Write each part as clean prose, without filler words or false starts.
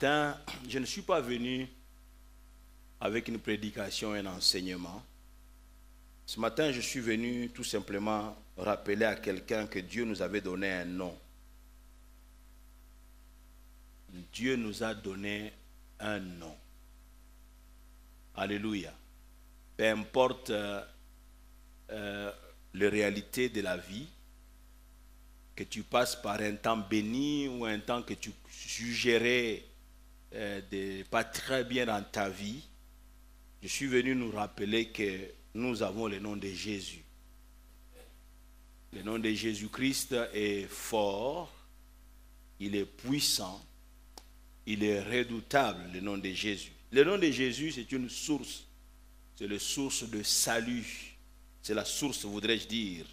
matin, je ne suis pas venu avec une prédication et un enseignement. Ce matin, je suis venu tout simplement rappeler à quelqu'un que Dieu nous avait donné un nom. Dieu nous a donné un nom. Alléluia. Peu importe les réalités de la vie, que tu passes par un temps béni ou un temps que tu jugerais pas très bien dans ta vie, je suis venu nous rappeler que nous avons le nom de Jésus. Le nom de Jésus-Christ est fort, il est puissant, il est redoutable, le nom de Jésus. Le nom de Jésus, c'est une source, c'est la source de salut. C'est la source, voudrais-je dire,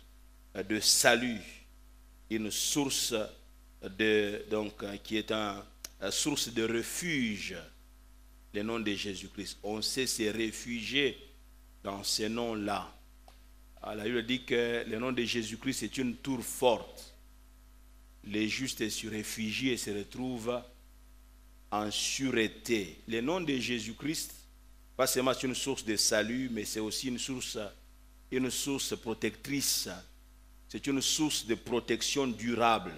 de salut. Une source qui est une source de refuge. Le nom de Jésus-Christ. On sait se réfugier dans ce nom-là. La Bible dit que le nom de Jésus-Christ est une tour forte. Les justes se réfugient et se retrouvent en sûreté. Le nom de Jésus-Christ, pas seulement une source de salut, mais c'est aussi une source protectrice. C'est une source de protection durable.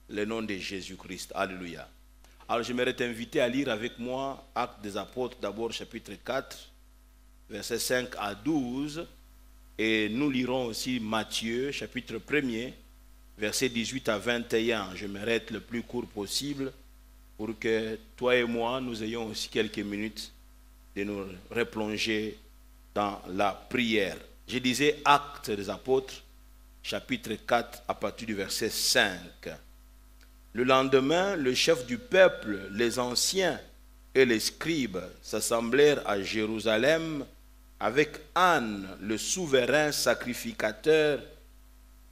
Le nom de Jésus-Christ. Alléluia. Alors j'aimerais t'inviter à lire avec moi Actes des Apôtres, d'abord chapitre 4, versets 5 à 12. Et nous lirons aussi Matthieu, chapitre 1er, versets 18 à 21. J'aimerais être le plus court possible pour que toi et moi, nous ayons aussi quelques minutes de nous replonger dans la prière. Je disais Actes des Apôtres, chapitre 4, à partir du verset 5. Le lendemain, le chef du peuple, les anciens et les scribes s'assemblèrent à Jérusalem avec Anne, le souverain sacrificateur,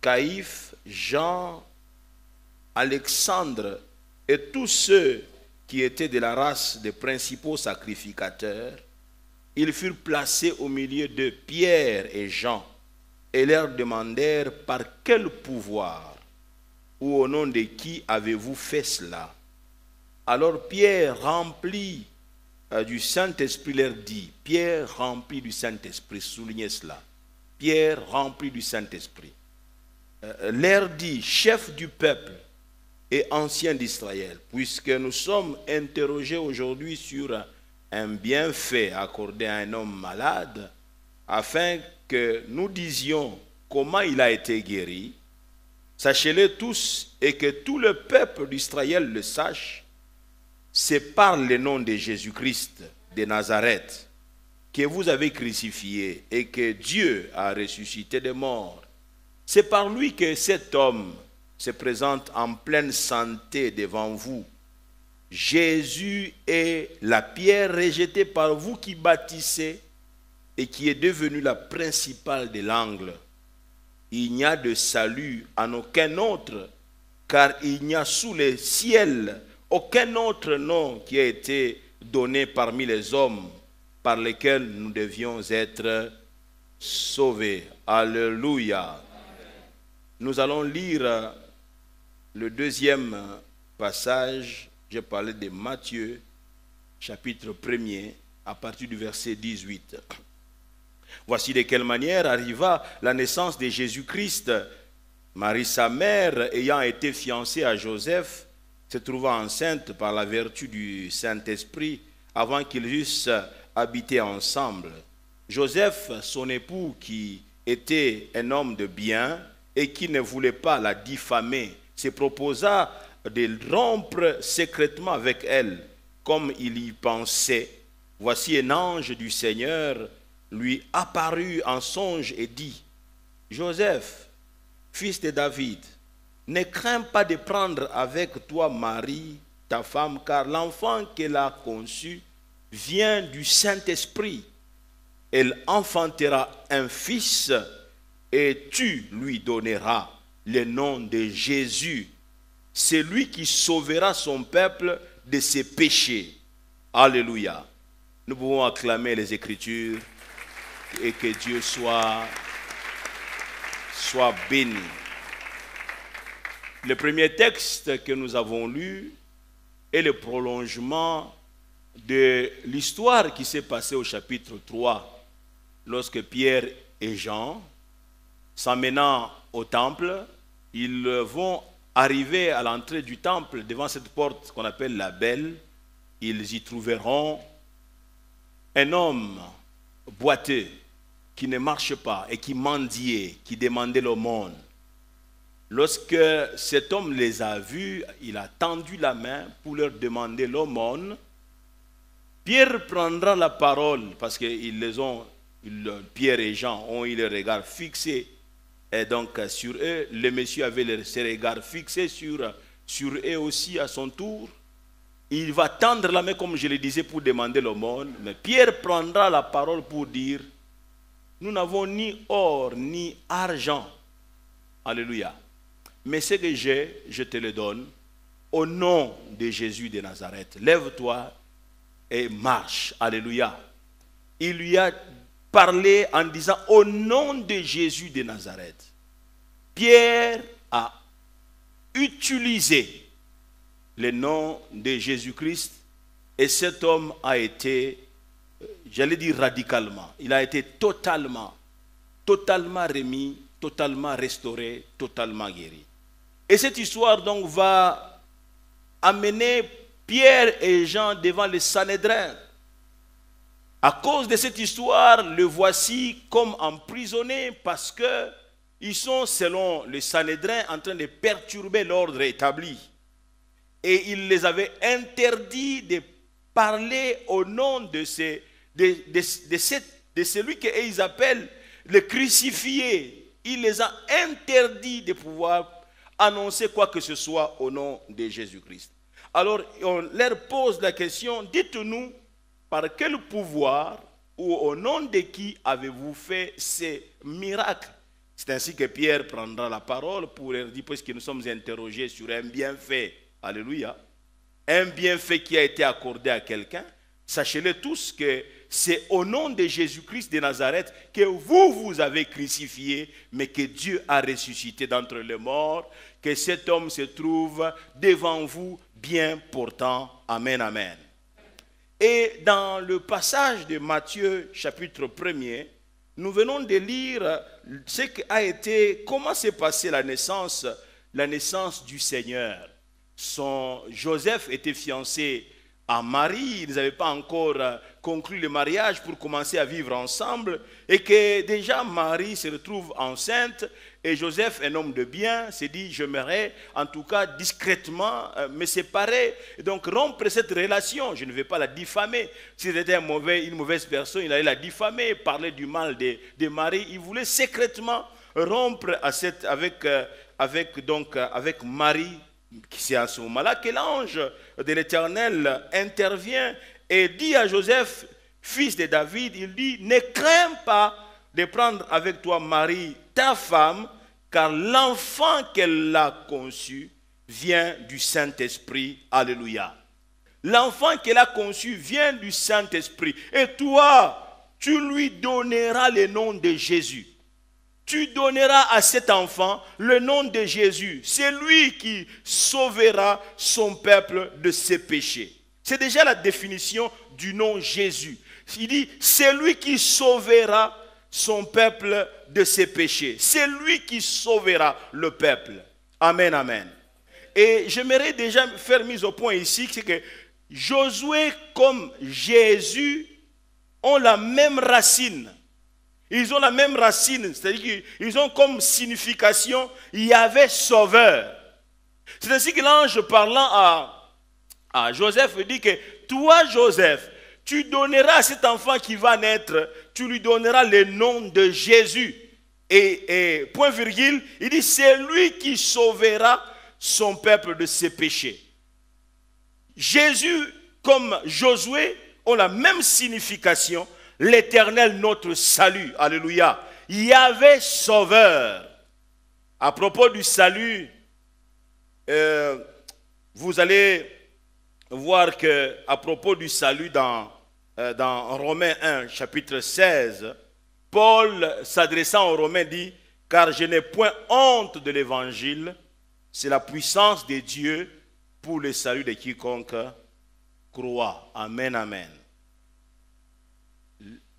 Caïphe, Jean, Alexandre et tous ceux qui étaient de la race des principaux sacrificateurs. Ils furent placés au milieu de Pierre et Jean et leur demandèrent par quel pouvoir ou au nom de qui avez-vous fait cela? Alors Pierre, rempli du Saint-Esprit, leur dit, Pierre rempli du Saint-Esprit, soulignez cela, Pierre rempli du Saint-Esprit, leur dit, chef du peuple et ancien d'Israël, puisque nous sommes interrogés aujourd'hui sur un bienfait accordé à un homme malade, afin que nous disions comment il a été guéri, sachez-le tous et que tout le peuple d'Israël le sache, c'est par le nom de Jésus-Christ de Nazareth que vous avez crucifié et que Dieu a ressuscité des morts. C'est par lui que cet homme se présente en pleine santé devant vous. Jésus est la pierre rejetée par vous qui bâtissez et qui est devenue la principale de l'angle. Il n'y a de salut en aucun autre, car il n'y a sous le ciel aucun autre nom qui a été donné parmi les hommes par lesquels nous devions être sauvés. Alléluia. Amen. Nous allons lire le deuxième passage. J'ai parlé de Matthieu, chapitre 1er, à partir du verset 18. Voici de quelle manière arriva la naissance de Jésus-Christ. Marie, sa mère, ayant été fiancée à Joseph, se trouva enceinte par la vertu du Saint-Esprit avant qu'ils eussent habité ensemble. Joseph, son époux, qui était un homme de bien et qui ne voulait pas la diffamer, se proposa de rompre secrètement avec elle, comme il y pensait. Voici un ange du Seigneur lui apparut en songe et dit, Joseph, fils de David, ne crains pas de prendre avec toi Marie, ta femme, car l'enfant qu'elle a conçu vient du Saint-Esprit. Elle enfantera un fils et tu lui donneras le nom de Jésus. C'est lui qui sauvera son peuple de ses péchés. Alléluia. Nous pouvons acclamer les Écritures et que Dieu soit béni. Le premier texte que nous avons lu est le prolongement de l'histoire qui s'est passée au chapitre 3, lorsque Pierre et Jean, s'emmenant au temple, ils vont arriver à l'entrée du temple, devant cette porte qu'on appelle la Belle. Ils y trouveront un homme boiteux qui ne marche pas et qui mendiait, qui demandait l'aumône. Lorsque cet homme les a vus, il a tendu la main pour leur demander l'aumône. Pierre prendra la parole parce que Pierre et Jean ont eu le regard fixé et donc sur eux. Le monsieur avait ses regards fixés sur eux aussi à son tour. Il va tendre la main, comme je le disais, pour demander l'aumône. Mais Pierre prendra la parole pour dire: nous n'avons ni or ni argent. Alléluia. Mais ce que j'ai, je te le donne. Au nom de Jésus de Nazareth, lève-toi et marche. Alléluia. Il lui a parlé en disant: au nom de Jésus de Nazareth. Pierre a utilisé le nom de Jésus-Christ et cet homme a été, j'allais dire radicalement, il a été totalement remis, totalement restauré, totalement guéri. Et cette histoire donc va amener Pierre et Jean devant le Sanhédrin. À cause de cette histoire, le voici comme emprisonné parce que ils sont, selon le Sanhédrin, en train de perturber l'ordre établi. Et il les avait interdit de parler au nom de celui qu'ils appellent le crucifié. Il les a interdit de pouvoir annoncer quoi que ce soit au nom de Jésus-Christ. Alors, on leur pose la question: dites-nous, par quel pouvoir ou au nom de qui avez-vous fait ces miracles? C'est ainsi que Pierre prendra la parole pour leur dire, puisque nous sommes interrogés sur un bienfait, alléluia, un bienfait qui a été accordé à quelqu'un, sachez-le tous que c'est au nom de Jésus-Christ de Nazareth que vous avez crucifié, mais que Dieu a ressuscité d'entre les morts, que cet homme se trouve devant vous bien portant. Amen, amen. Et dans le passage de Matthieu, chapitre 1er, nous venons de lire ce qu'a été, comment s'est passée la naissance du Seigneur. Joseph était fiancé à Marie, ils n'avaient pas encore conclu le mariage pour commencer à vivre ensemble, et que déjà Marie se retrouve enceinte, et Joseph, un homme de bien, s'est dit: j'aimerais en tout cas discrètement me séparer, et donc rompre cette relation. Je ne vais pas la diffamer. Si c'était une mauvaise personne, il allait la diffamer, parler du mal de Marie. Il voulait secrètement rompre avec Marie. C'est à ce moment-là que l'ange de l'Éternel intervient et dit à Joseph, fils de David, il dit: ne crains pas de prendre avec toi Marie, ta femme, car l'enfant qu'elle a conçu vient du Saint-Esprit. Alléluia. L'enfant qu'elle a conçu vient du Saint-Esprit. Et toi, tu lui donneras le nom de Jésus. Tu donneras à cet enfant le nom de Jésus. C'est lui qui sauvera son peuple de ses péchés. C'est déjà la définition du nom Jésus. Il dit: c'est lui qui sauvera son peuple de ses péchés. C'est lui qui sauvera le peuple. Amen, amen. Et j'aimerais déjà faire mise au point ici, c'est que Josué comme Jésus ont la même racine. Ils ont la même racine, c'est-à-dire qu'ils ont comme signification Yahvé sauveur. C'est ainsi que l'ange parlant à Joseph dit que toi, Joseph, tu donneras à cet enfant qui va naître, tu lui donneras le nom de Jésus. Et point virgule, il dit: c'est lui qui sauvera son peuple de ses péchés. Jésus comme Josué ont la même signification. L'Éternel notre salut, alléluia. Yahvé sauveur. À propos du salut, vous allez voir que à propos du salut dans Romains 1, chapitre 16, Paul, s'adressant aux Romains, dit: car je n'ai point honte de l'évangile, c'est la puissance de Dieu pour le salut de quiconque croit. Amen, amen.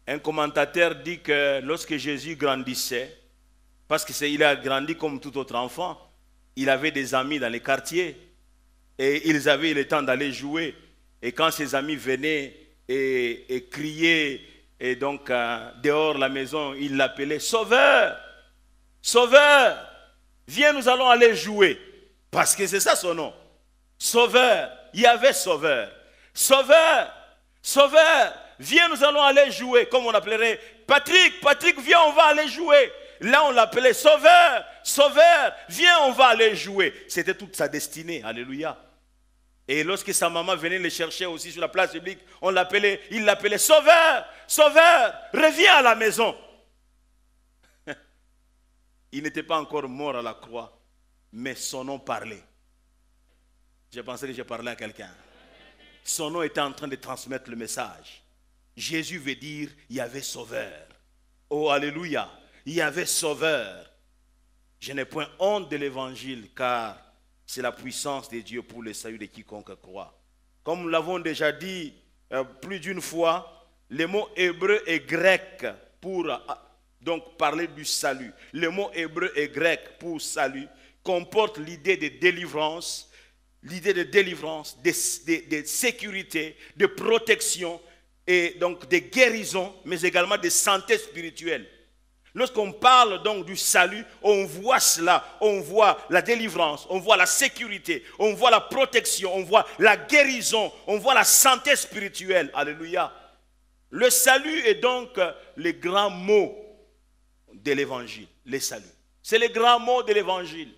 Un commentateur dit que lorsque Jésus grandissait, parce qu'il a grandi comme tout autre enfant, il avait des amis dans les quartiers et ils avaient le temps d'aller jouer. Et quand ses amis venaient et criaient, et donc dehors de la maison, il l'appelait Sauveur, Sauveur, viens, nous allons aller jouer. Parce que c'est ça son nom. Sauveur, Yahvé Sauveur. Sauveur, Sauveur, viens, nous allons aller jouer. Comme on appellerait Patrick, Patrick, viens, on va aller jouer. Là, on l'appelait Sauveur, Sauveur, viens, on va aller jouer. C'était toute sa destinée. Alléluia. Et lorsque sa maman venait le chercher aussi sur la place publique, il l'appelait Sauveur, Sauveur, reviens à la maison. Il n'était pas encore mort à la croix, mais son nom parlait. J'ai pensé que j'ai parlé à quelqu'un. Son nom était en train de transmettre le message. Jésus veut dire, il y avait Sauveur. Oh, alléluia, il y avait Sauveur. Je n'ai point honte de l'évangile, car c'est la puissance de Dieu pour le salut de quiconque croit. Comme nous l'avons déjà dit plus d'une fois, les mots hébreu et grec pour donc parler du salut. Le mot hébreu et grec pour salut comporte l'idée de délivrance, de sécurité, de protection et donc de guérison, mais également de santé spirituelle. Lorsqu'on parle donc du salut, on voit cela, on voit la délivrance, on voit la sécurité, on voit la protection, on voit la guérison, on voit la santé spirituelle. Alléluia. Le salut est donc le grand mot de l'évangile, le salut. C'est le grand mot de l'évangile.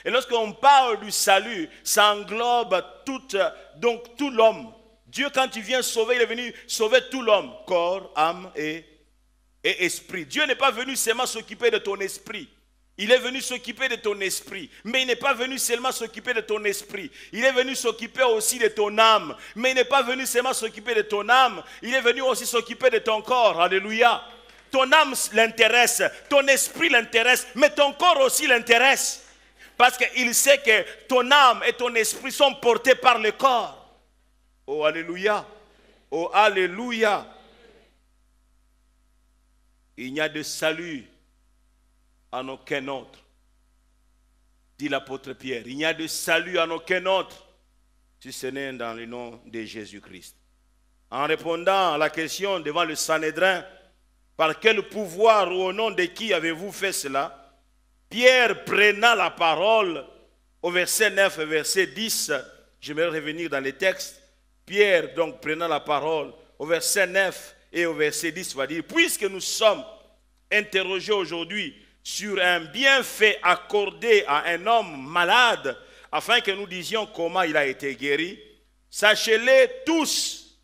Et lorsqu'on parle du salut, ça englobe tout l'homme. Dieu, quand il vient sauver, il est venu sauver tout l'homme, corps, âme et esprit. Dieu n'est pas venu seulement s'occuper de ton esprit. Il est venu s'occuper de ton esprit. Mais il n'est pas venu seulement s'occuper de ton esprit. Il est venu s'occuper aussi de ton âme. Mais il n'est pas venu seulement s'occuper de ton âme. Il est venu aussi s'occuper de ton corps. Alléluia. Ton âme l'intéresse. Ton esprit l'intéresse. Mais ton corps aussi l'intéresse. Parce qu'il sait que ton âme et ton esprit sont portés par le corps. Oh, alléluia. Oh, alléluia. Il n'y a de salut en aucun autre, dit l'apôtre Pierre. Il n'y a de salut en aucun autre, si ce n'est dans le nom de Jésus-Christ. En répondant à la question devant le Sanhédrin, par quel pouvoir ou au nom de qui avez-vous fait cela? Pierre prenant la parole au verset 9 et verset 10, j'aimerais revenir dans les textes. Pierre donc prenant la parole au verset 9 et au verset 10 va dire, puisque nous sommes interrogés aujourd'hui sur un bienfait accordé à un homme malade, afin que nous disions comment il a été guéri, sachez-le tous,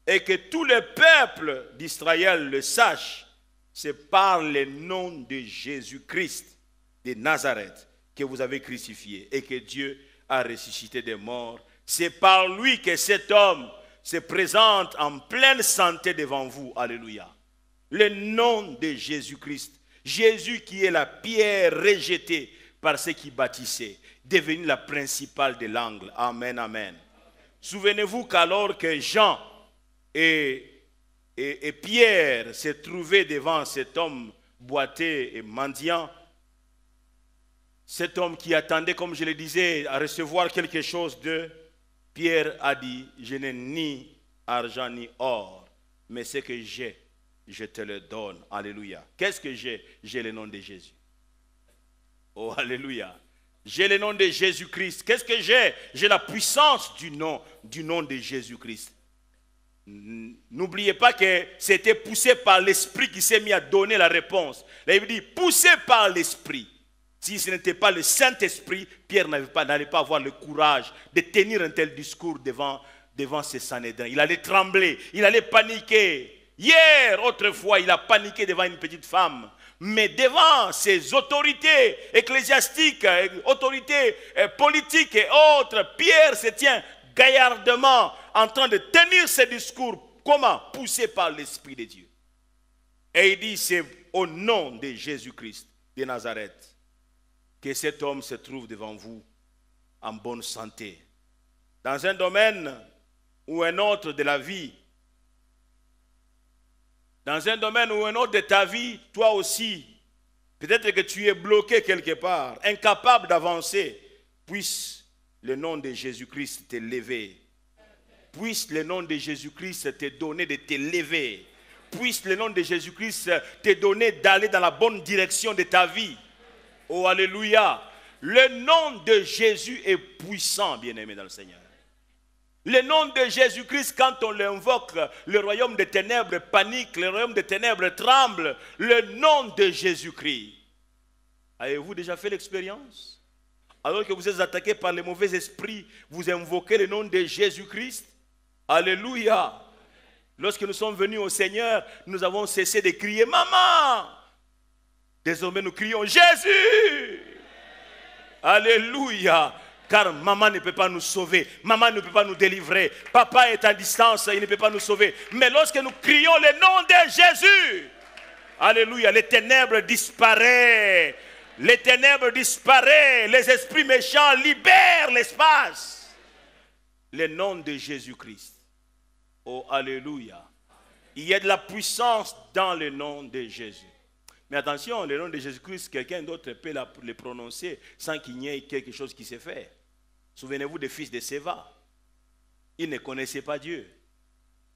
et que tous les peuples d'Israël le sachent, c'est par le nom de Jésus-Christ de Nazareth que vous avez crucifié et que Dieu a ressuscité des morts. C'est par lui que cet homme se présente en pleine santé devant vous. Alléluia. Le nom de Jésus-Christ. Jésus qui est la pierre rejetée par ceux qui bâtissaient, devenue la principale de l'angle. Amen, amen. Souvenez-vous qu'alors que Jean et Pierre se trouvaient devant cet homme boiteux et mendiant, cet homme qui attendait, comme je le disais, à recevoir quelque chose d'eux, Pierre a dit, je n'ai ni argent ni or, mais ce que j'ai, je te le donne. Alléluia. Qu'est-ce que j'ai? J'ai le nom de Jésus. Oh, alléluia. J'ai le nom de Jésus-Christ. Qu'est-ce que j'ai? J'ai la puissance du nom de Jésus-Christ. N'oubliez pas que c'était poussé par l'Esprit qui s'est mis à donner la réponse. Là, il dit, poussé par l'Esprit. Si ce n'était pas le Saint-Esprit, Pierre n'allait pas avoir le courage de tenir un tel discours devant ces Sanhédrins. Il allait trembler, il allait paniquer. Hier, autrefois, il a paniqué devant une petite femme. Mais devant ces autorités ecclésiastiques, autorités politiques et autres, Pierre se tient gaillardement en train de tenir ce discours. Comment? Poussé par l'Esprit de Dieu. Et il dit, c'est au nom de Jésus-Christ de Nazareth que cet homme se trouve devant vous en bonne santé. dans un domaine ou un autre de la vie, dans un domaine ou un autre de ta vie, toi aussi, peut-être que tu es bloqué quelque part, incapable d'avancer, puisse le nom de Jésus-Christ te lever. Puisse le nom de Jésus-Christ te donner de te lever. Puisse le nom de Jésus-Christ te donner d'aller dans la bonne direction de ta vie. Oh, alléluia. Le nom de Jésus est puissant, bien-aimé dans le Seigneur. Le nom de Jésus-Christ, quand on l'invoque, le royaume des ténèbres panique, le royaume des ténèbres tremble. Le nom de Jésus-Christ. Avez-vous déjà fait l'expérience? Alors que vous êtes attaqué par les mauvais esprits, vous invoquez le nom de Jésus-Christ. Alléluia. Lorsque nous sommes venus au Seigneur, nous avons cessé de crier « Maman !» Désormais, nous crions « Jésus !» Alléluia. Car maman ne peut pas nous sauver. Maman ne peut pas nous délivrer. Papa est à distance, il ne peut pas nous sauver. Mais lorsque nous crions le nom de Jésus, alléluia, les ténèbres disparaissent. Les ténèbres disparaissent. Les esprits méchants libèrent l'espace. Le nom de Jésus-Christ. Oh, alléluia. Il y a de la puissance dans le nom de Jésus. Mais attention, le nom de Jésus-Christ, quelqu'un d'autre peut le prononcer sans qu'il y ait quelque chose qui s'est fait. Souvenez-vous des fils de Séva. Ils ne connaissaient pas Dieu.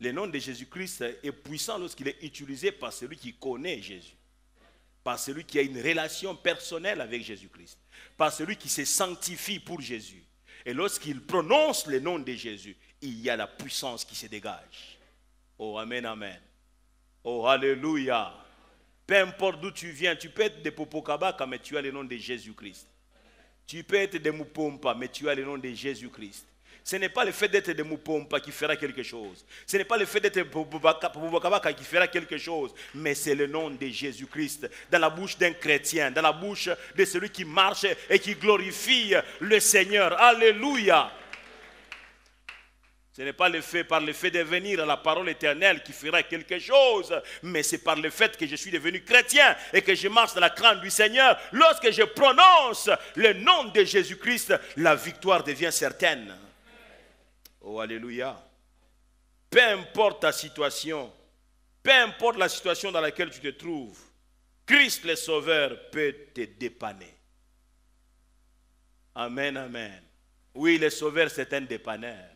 Le nom de Jésus-Christ est puissant lorsqu'il est utilisé par celui qui connaît Jésus. Par celui qui a une relation personnelle avec Jésus-Christ. Par celui qui se sanctifie pour Jésus. Et lorsqu'il prononce le nom de Jésus, il y a la puissance qui se dégage. Oh, amen, amen. Oh, alléluia. Peu importe d'où tu viens, tu peux être de Popokabaka, mais tu as le nom de Jésus-Christ. Tu peux être de Mupompa, mais tu as le nom de Jésus-Christ. Ce n'est pas le fait d'être de Mupompa qui fera quelque chose. Ce n'est pas le fait d'être de Popokabaka qui fera quelque chose. Mais c'est le nom de Jésus-Christ dans la bouche d'un chrétien, dans la bouche de celui qui marche et qui glorifie le Seigneur. Alléluia. Ce n'est pas par le fait de venir à la parole éternelle qui fera quelque chose, mais c'est par le fait que je suis devenu chrétien et que je marche dans la crainte du Seigneur. Lorsque je prononce le nom de Jésus-Christ, la victoire devient certaine. Oh, alléluia. Peu importe ta situation, peu importe la situation dans laquelle tu te trouves, Christ le Sauveur peut te dépanner. Amen, amen. Oui, le Sauveur, c'est un dépanneur.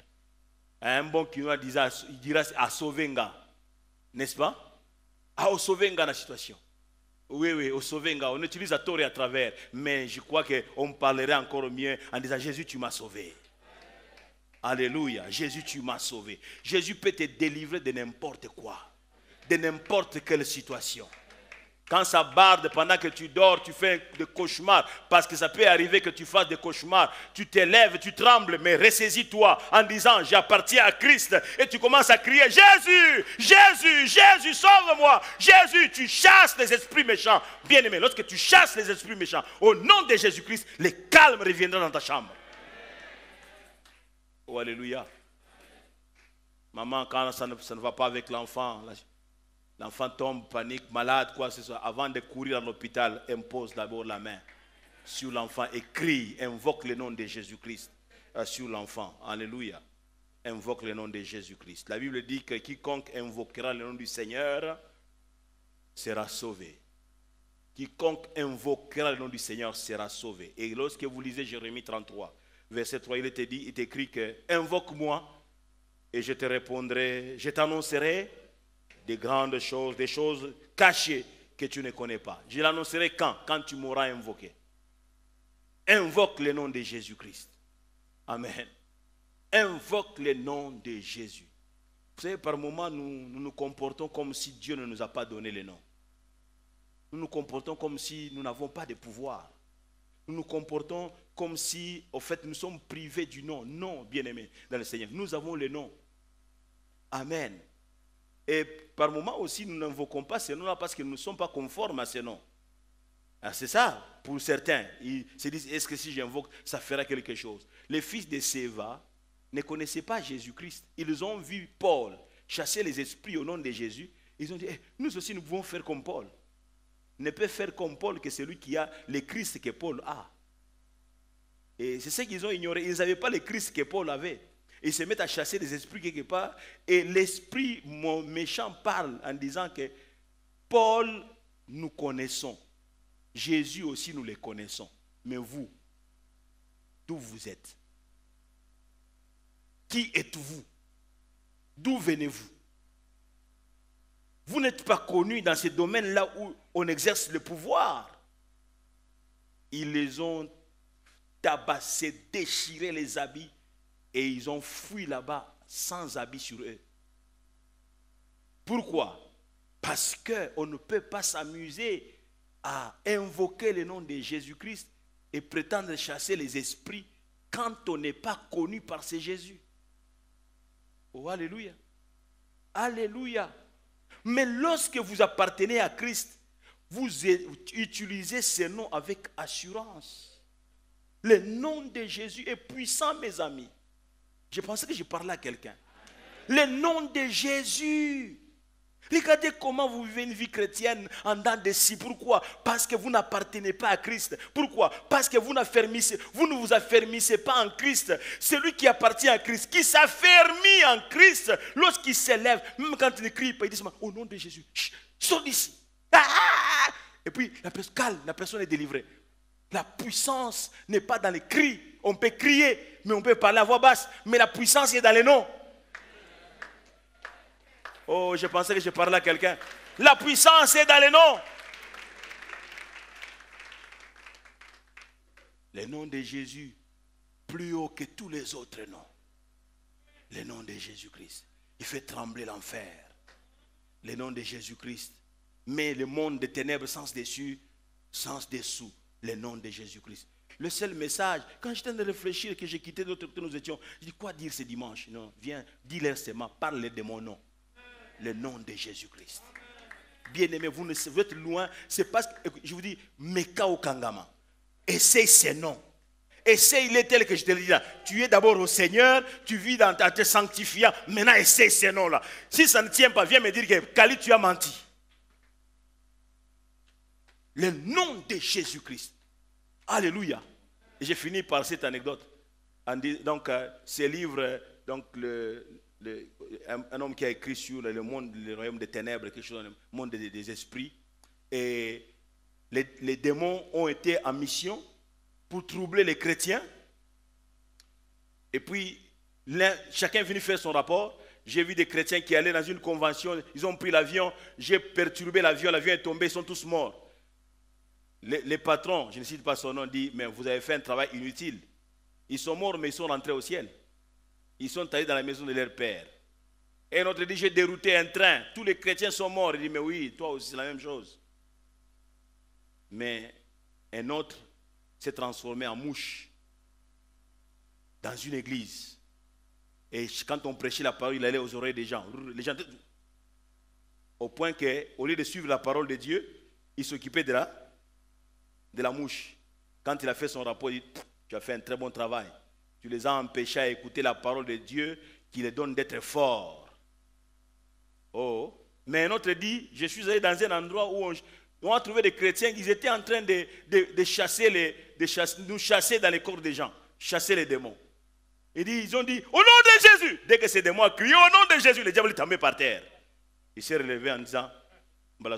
Un bon Quinois il dira à Sauvenga, n'est-ce pas? À Sauvenga la situation. Oui, oui, au Sauvenga, on utilise à tort et à travers, mais je crois qu'on parlerait encore mieux en disant Jésus, tu m'as sauvé. Alléluia, Jésus, tu m'as sauvé. Jésus peut te délivrer de n'importe quoi, de n'importe quelle situation. Quand ça barde pendant que tu dors, tu fais des cauchemars. Parce que ça peut arriver que tu fasses des cauchemars. Tu te lèves, tu trembles, mais ressaisis-toi en disant, j'appartiens à Christ. Et tu commences à crier, Jésus, Jésus, Jésus, sauve-moi. Jésus, tu chasses les esprits méchants. Bien-aimé, lorsque tu chasses les esprits méchants, au nom de Jésus-Christ, le calme reviendra dans ta chambre. Oh, alléluia. Maman, quand ça ne va pas avec l'enfant, l'enfant tombe, panique, malade, quoi que ce soit. Avant de courir à l'hôpital, impose d'abord la main sur l'enfant et crie, invoque le nom de Jésus-Christ sur l'enfant. Alléluia. Invoque le nom de Jésus-Christ. La Bible dit que quiconque invoquera le nom du Seigneur sera sauvé. Quiconque invoquera le nom du Seigneur sera sauvé. Et lorsque vous lisez Jérémie 33, verset 3, il est écrit que invoque-moi et je te répondrai, je t'annoncerai des grandes choses, des choses cachées que tu ne connais pas. Je l'annoncerai quand tu m'auras invoqué. Invoque le nom de Jésus-Christ. Amen. Invoque le nom de Jésus. Vous savez, par moments, nous nous comportons comme si Dieu ne nous a pas donné le nom. Nous nous comportons comme si nous n'avons pas de pouvoir. Nous nous comportons comme si, au fait, nous sommes privés du nom. Non, bien-aimés dans le Seigneur. Nous avons le nom. Amen. Et par moments aussi, nous n'invoquons pas ce nom-là parce que nous ne sommes pas conformes à ce nom. C'est ça, pour certains. Ils se disent, est-ce que si j'invoque, ça fera quelque chose? Les fils de Séva ne connaissaient pas Jésus-Christ. Ils ont vu Paul chasser les esprits au nom de Jésus. Ils ont dit, nous aussi, nous pouvons faire comme Paul. Ne peut faire comme Paul que celui qui a le Christ que Paul a. Et c'est ce qu'ils ont ignoré. Ils n'avaient pas le Christ que Paul avait. Et ils se mettent à chasser des esprits quelque part. Et l'esprit méchant parle en disant que Paul, nous connaissons. Jésus aussi, nous les connaissons. Mais vous, d'où vous êtes? Qui êtes-vous? D'où venez-vous? Vous n'êtes pas connus dans ces domaines-là où on exerce le pouvoir. Ils les ont tabassés, déchiré les habits et ils ont fui là-bas sans habits sur eux. Pourquoi? Parce qu'on ne peut pas s'amuser à invoquer le nom de Jésus-Christ et prétendre chasser les esprits quand on n'est pas connu par ce Jésus. Oh, alléluia. Alléluia. Mais lorsque vous appartenez à Christ, vous utilisez ce nom avec assurance. Le nom de Jésus est puissant, mes amis. Je pensais que je parlais à quelqu'un. Le nom de Jésus. Regardez comment vous vivez une vie chrétienne en dents de scie. Pourquoi? Parce que vous n'appartenez pas à Christ. Pourquoi? Parce que vous ne vous affermissez pas en Christ. Celui qui appartient à Christ, qui s'affermit en Christ, lorsqu'il s'élève, même quand il crie, il dit au nom de Jésus, sors d'ici. Ah! Et puis la personne calme, la personne est délivrée. La puissance n'est pas dans les cris. On peut crier, mais on peut parler à voix basse. Mais la puissance est dans les noms. Oh, je pensais que je parlais à quelqu'un. La puissance est dans les noms. Le nom de Jésus, plus haut que tous les autres noms. Le nom de Jésus-Christ, il fait trembler l'enfer. Le nom de Jésus-Christ met le monde des ténèbres sans dessus, sans dessous. Le nom de Jésus-Christ. Le seul message, quand j'étais en train de réfléchir, que j'ai quitté d'autres côté, nous étions, je dis quoi dire ce dimanche? Non, viens, dis-leur seulement, parle de mon nom. Le nom de Jésus-Christ. Bien-aimé, vous êtes loin. C'est parce que, je vous dis, Meka Kangama. Essaye ces noms. Essaye-les tels que je te le dis là. Tu es d'abord au Seigneur, tu vis dans te sanctifiant. Maintenant, essaye ces noms-là. Si ça ne tient pas, viens me dire que Kali, tu as menti. Le nom de Jésus-Christ. Alléluia. Et j'ai fini par cette anecdote. Donc, ce livre, donc un homme qui a écrit sur le monde, le royaume des ténèbres, quelque chose dans le monde des esprits. Et les démons ont été en mission pour troubler les chrétiens. Et puis, chacun est venu faire son rapport. J'ai vu des chrétiens qui allaient dans une convention, ils ont pris l'avion, j'ai perturbé l'avion est tombé, ils sont tous morts. Les patrons, je ne cite pas son nom, disent, mais vous avez fait un travail inutile. Ils sont morts, mais ils sont rentrés au ciel. Ils sont allés dans la maison de leur père. Et un autre dit, j'ai dérouté un train. Tous les chrétiens sont morts. Il dit, mais oui, toi aussi, c'est la même chose. Mais un autre s'est transformé en mouche dans une église. Et quand on prêchait la parole, il allait aux oreilles des gens. Les gens, au point qu'au lieu de suivre la parole de Dieu, il s'occupait de la mouche. Quand il a fait son rapport, il dit, tu as fait un très bon travail. Tu les as empêchés à écouter la parole de Dieu qui les donne d'être forts. Oh. Mais un autre dit, je suis allé dans un endroit où on a trouvé des chrétiens, ils étaient en train de chasser nous chasser dans les corps des gens, chasser les démons. Ils ont dit, au nom de Jésus. Dès que ces démons ont crié, au nom de Jésus, le diable est tombé par terre. Il s'est relevé en disant, il ne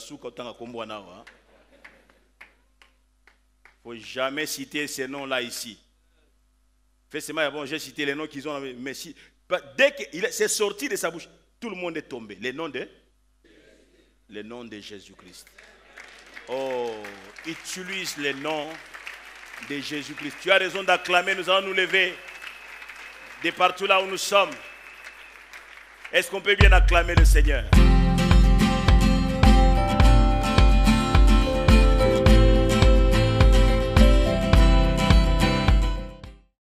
faut jamais citer ces noms-là ici. Effectivement, bon, j'ai cité les noms qu'ils ont, mais dès que c'est sorti de sa bouche, tout le monde est tombé. Le nom de Jésus-Christ. Oh, utilise le nom de Jésus-Christ. Tu as raison d'acclamer, nous allons nous lever de partout là où nous sommes. Est-ce qu'on peut bien acclamer le Seigneur?